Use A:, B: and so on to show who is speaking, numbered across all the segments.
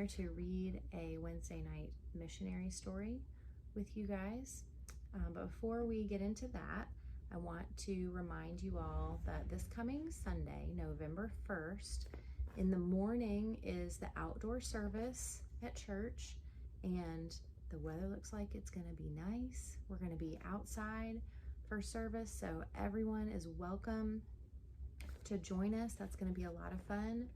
A: to read a Wednesday night missionary story with you guys. But before we get into that, I want to remind you all that this coming Sunday, November 1st, in the morning is the outdoor service at church, and the weather looks like it's going to be nice. We're going to be outside for service, so everyone is welcome to join us. That's going to be a lot of fun.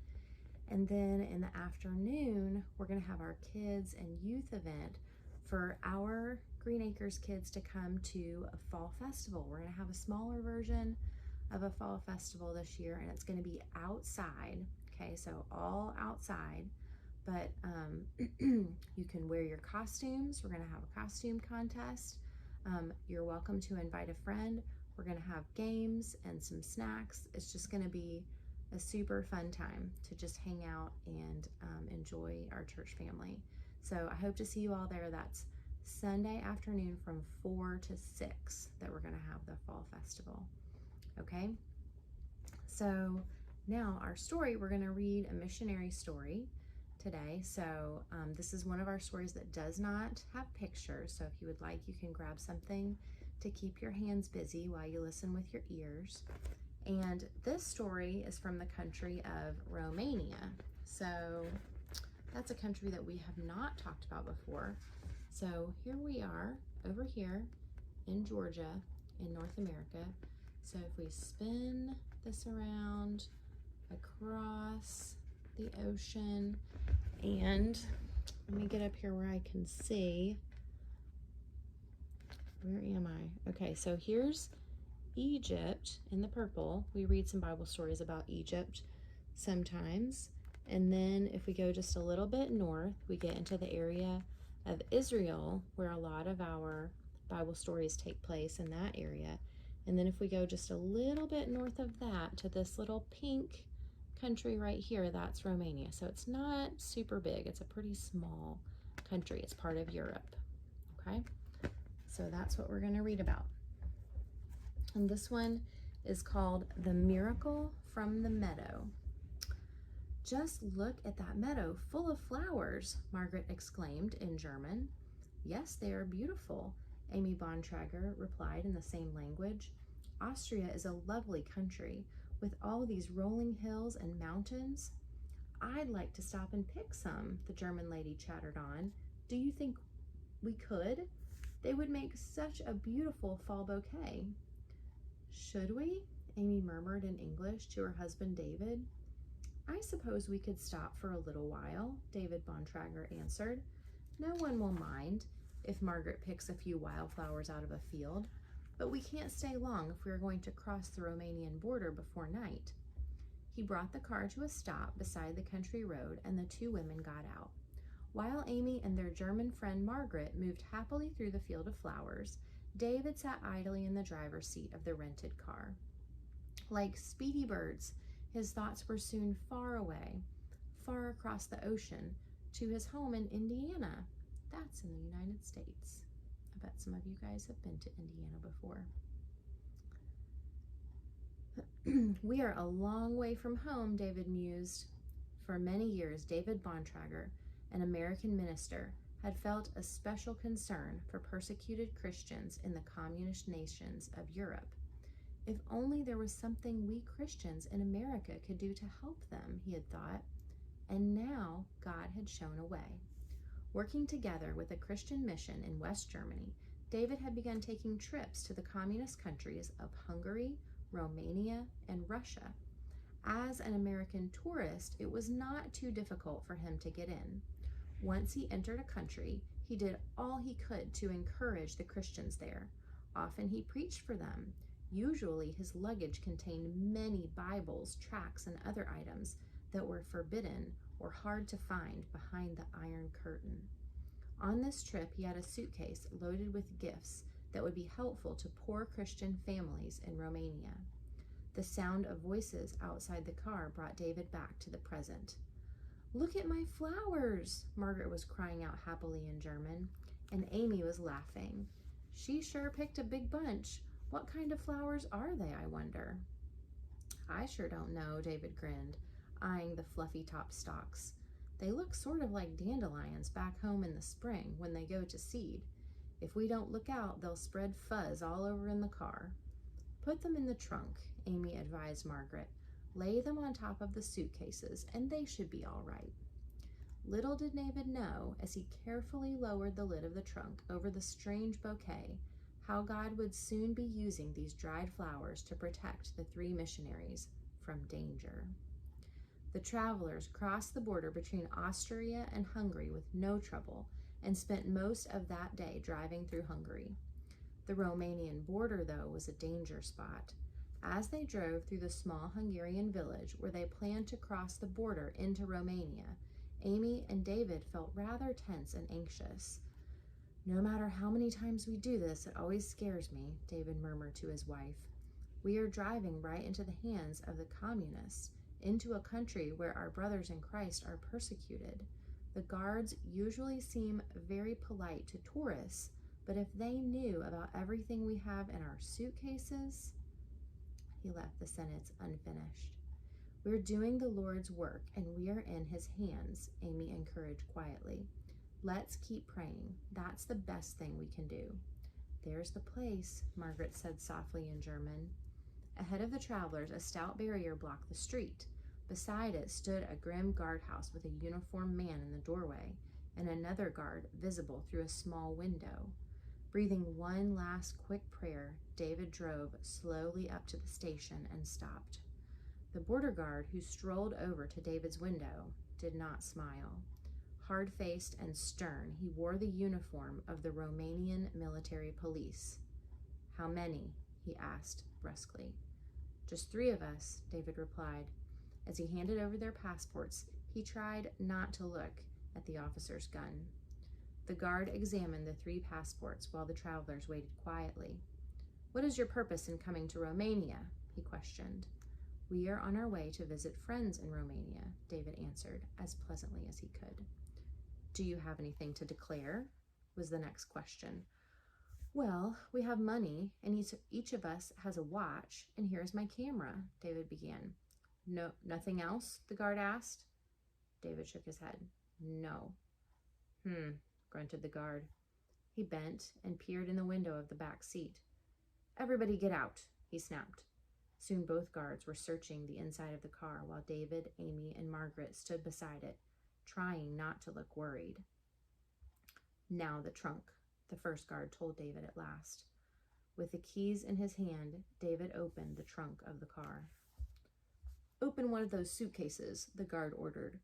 A: And then in the afternoon, we're going to have our kids and youth event for our Green Acres kids to come to a fall festival. We're going to have a smaller version of a fall festival this year, and it's going to be outside. Okay, so all outside, but you can wear your costumes. We're going to have a costume contest. You're welcome to invite a friend. We're going to have games and some snacks. It's just going to be a super fun time to just hang out and enjoy our church family. So I hope to see you all there. That's Sunday afternoon from 4 to 6 that we're going to have the fall festival. Okay, so now our story, we're going to read a missionary story today. So this is one of our stories that does not have pictures. So if you would like, you can grab something to keep your hands busy while you listen with your ears. And this story is from the country of Romania. So that's a country that we have not talked about before. So here we are over here in Georgia in North America. So if we spin this around across the ocean, and let me get up here where I can see. Where am I? Okay, so here's Egypt in the purple. We read some Bible stories about Egypt sometimes. And then if we go just a little bit north, we get into the area of Israel, where a lot of our Bible stories take place in that area. And then if we go just a little bit north of that to this little pink country right here, that's Romania. So it's not super big. It's a pretty small country. It's part of Europe. Okay, so that's what we're going to read about. And this one is called The Miracle from the Meadow. Just look at that meadow full of flowers, Margaret exclaimed in German. Yes, they are beautiful, Amy Bontrager replied in the same language. Austria is a lovely country with all these rolling hills and mountains. I'd like to stop and pick some, the German lady chattered on. Do you think we could? They would make such a beautiful fall bouquet. Should we? Amy murmured in English to her husband David. I suppose we could stop for a little while, David Bontrager answered. No one will mind if Margaret picks a few wildflowers out of a field, but we can't stay long if we are going to cross the Romanian border before night. He brought the car to a stop beside the country road, and the two women got out. While Amy and their German friend Margaret moved happily through the field of flowers, David sat idly in the driver's seat of the rented car. Like speedy birds, his thoughts were soon far away, far across the ocean, to his home in Indiana. That's in the United States. I bet some of you guys have been to Indiana before. We are a long way from home, David mused. For many years, David Bontrager, an American minister, had felt a special concern for persecuted Christians in the communist nations of Europe. If only there was something we Christians in America could do to help them, he had thought. And now God had shown a way. Working together with a Christian mission in West Germany, David had begun taking trips to the communist countries of Hungary, Romania, and Russia. As an American tourist, it was not too difficult for him to get in. Once he entered a country, he did all he could to encourage the Christians there. Often he preached for them. Usually his luggage contained many Bibles, tracts, and other items that were forbidden or hard to find behind the Iron Curtain. On this trip, he had a suitcase loaded with gifts that would be helpful to poor Christian families in Romania. The sound of voices outside the car brought David back to the present. Look at my flowers, Margaret was crying out happily in German, and Amy was laughing. She sure picked a big bunch. What kind of flowers are they, I wonder? I sure don't know, David grinned, eyeing the fluffy top stalks. They look sort of like dandelions back home in the spring when they go to seed. If we don't look out, they'll spread fuzz all over in the car." "Put them in the trunk," Amy advised Margaret. "Lay them on top of the suitcases, and they should be all right." Little did David know, as he carefully lowered the lid of the trunk over the strange bouquet, how God would soon be using these dried flowers to protect the 3 missionaries from danger. The travelers crossed the border between Austria and Hungary with no trouble and spent most of that day driving through Hungary. The Romanian border, though, was a danger spot. As they drove through the small Hungarian village where they planned to cross the border into Romania, Amy and David felt rather tense and anxious. "No matter how many times we do this, it always scares me," David murmured to his wife. "We are driving right into the hands of the communists, into a country where our brothers in Christ are persecuted. The guards usually seem very polite to tourists, but if they knew about everything we have in our suitcases..." He left the sentence unfinished. "We're doing the Lord's work, and we are in his hands," Amy encouraged quietly. "Let's keep praying. That's the best thing we can do." "There's the place," Margaret said softly in German. Ahead of the travelers, a stout barrier blocked the street. Beside it stood a grim guardhouse with a uniformed man in the doorway, and another guard visible through a small window. Breathing one last quick prayer, David drove slowly up to the station and stopped. The border guard, who strolled over to David's window, did not smile. Hard-faced and stern, he wore the uniform of the Romanian military police. "How many?" he asked brusquely. "Just 3 of us," David replied. As he handed over their passports, he tried not to look at the officer's gun. The guard examined the 3 passports while the travelers waited quietly. "What is your purpose in coming to Romania?" he questioned. "We are on our way to visit friends in Romania," David answered as pleasantly as he could. "Do you have anything to declare?" was the next question. "Well, we have money, and each of us has a watch, and here's my camera," David began. "No, nothing else?" the guard asked. David shook his head. "No." Grunted the guard. He bent and peered in the window of the back seat. "Everybody get out," he snapped. Soon both guards were searching the inside of the car while David, Amy, and Margaret stood beside it, trying not to look worried. "Now the trunk," the first guard told David at last. With the keys in his hand, David opened the trunk of the car. "Open one of those suitcases," the guard ordered.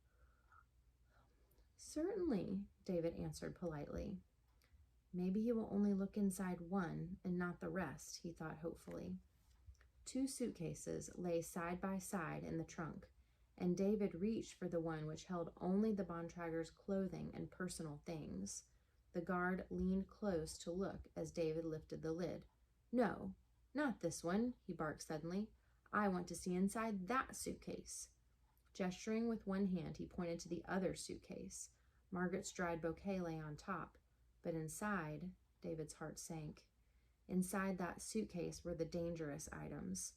A: "Certainly," David answered politely. Maybe he will only look inside one and not the rest, he thought hopefully. 2 suitcases lay side by side in the trunk, and David reached for the one which held only the Bontrager's clothing and personal things. The guard leaned close to look as David lifted the lid. "No, not this one," he barked suddenly. "I want to see inside that suitcase." Gesturing with one hand, he pointed to the other suitcase. Margaret's dried bouquet lay on top, but inside, David's heart sank. Inside that suitcase were the dangerous items.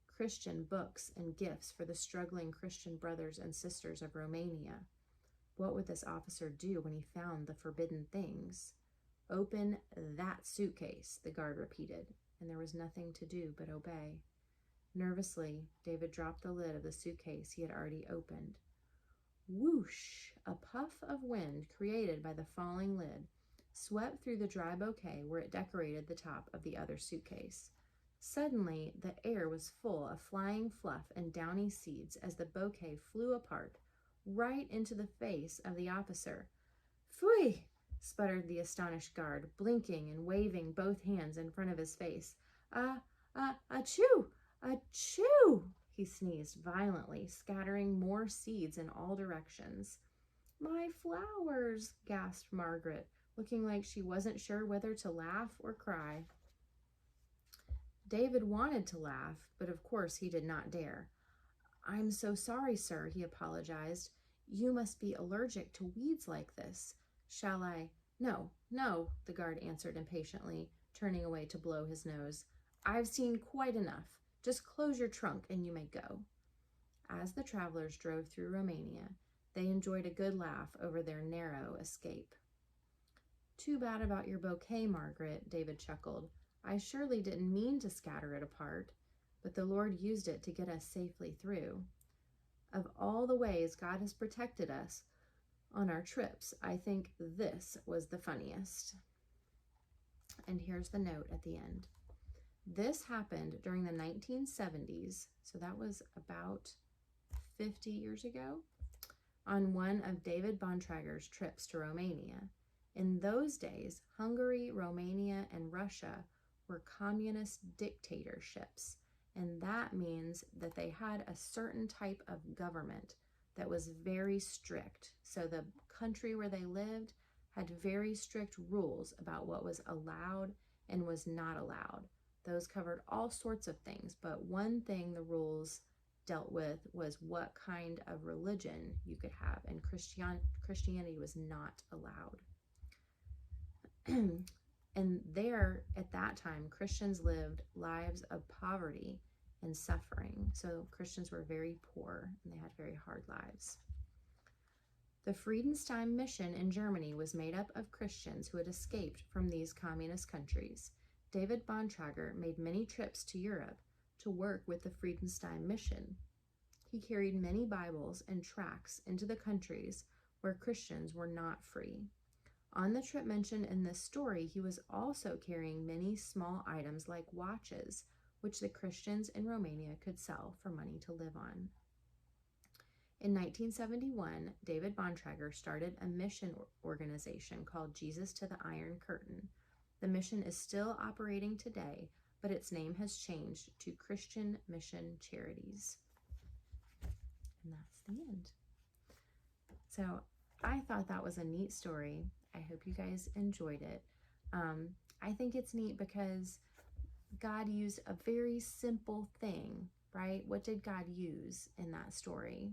A: Christian books and gifts for the struggling Christian brothers and sisters of Romania. What would this officer do when he found the forbidden things? "Open that suitcase," the guard repeated, and there was nothing to do but obey. Nervously, David dropped the lid of the suitcase he had already opened. Whoosh! A puff of wind created by the falling lid swept through the dry bouquet where it decorated the top of the other suitcase. Suddenly, the air was full of flying fluff and downy seeds as the bouquet flew apart, right into the face of the officer. "Pfui!" sputtered the astonished guard, blinking and waving both hands in front of his face. Achoo! Achoo!" He sneezed violently, scattering more seeds in all directions. "My flowers!" gasped Margaret, looking like she wasn't sure whether to laugh or cry. David wanted to laugh, but of course he did not dare. "I'm so sorry, sir," he apologized. "You must be allergic to weeds like this. Shall I—" No, the guard answered impatiently, turning away to blow his nose. "I've seen quite enough. Just close your trunk and you may go." As the travelers drove through Romania, They enjoyed a good laugh over their narrow escape. Too bad about your bouquet, Margaret, David chuckled. I surely didn't mean to scatter it apart, but the Lord used it to get us safely through. Of all the ways God has protected us on our trips, I think this was the funniest. And here's the note at the end. This happened during the 1970s, so that was about 50 years ago, on one of David Bontrager's trips to Romania. In those days, Hungary, Romania, and Russia were communist dictatorships, and that means that they had a certain type of government that was very strict. So the country where they lived had very strict rules about what was allowed and was not allowed. Those covered all sorts of things, but one thing the rules dealt with was what kind of religion you could have, and Christianity was not allowed. And there, at that time, Christians lived lives of poverty and suffering. So Christians were very poor and they had very hard lives. The Friedenstein mission in Germany was made up of Christians who had escaped from these communist countries. David Bontrager made many trips to Europe to work with the Friedenstein mission. He carried many Bibles and tracts into the countries where Christians were not free. On the trip mentioned in this story, he was also carrying many small items like watches, which the Christians in Romania could sell for money to live on. In 1971, David Bontrager started a mission organization called Jesus to the Iron Curtain. The mission is still operating today, but its name has changed to Christian Mission Charities. And that's the end. So I thought that was a neat story. I hope you guys enjoyed it. I think it's neat because God used a very simple thing, right? What did God use in that story?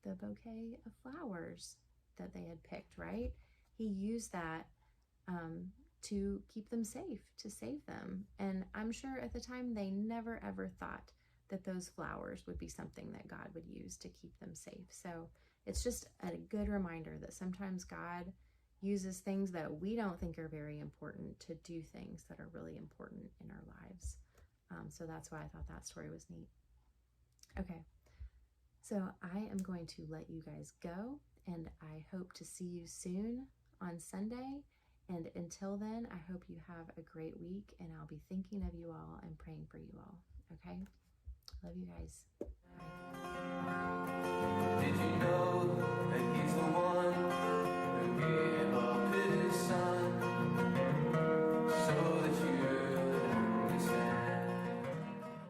A: The bouquet of flowers that they had picked, right? He used that to keep them safe, to save them. And I'm sure at the time they never ever thought that those flowers would be something that God would use to keep them safe. So it's just a good reminder that sometimes God uses things that we don't think are very important to do things that are really important in our lives. So that's why I thought that story was neat. Okay, so I am going to let you guys go, and I hope to see you soon on Sunday. And until then, I hope you have a great week, and I'll be thinking of you all and praying for you all. Okay? Love you guys. Bye.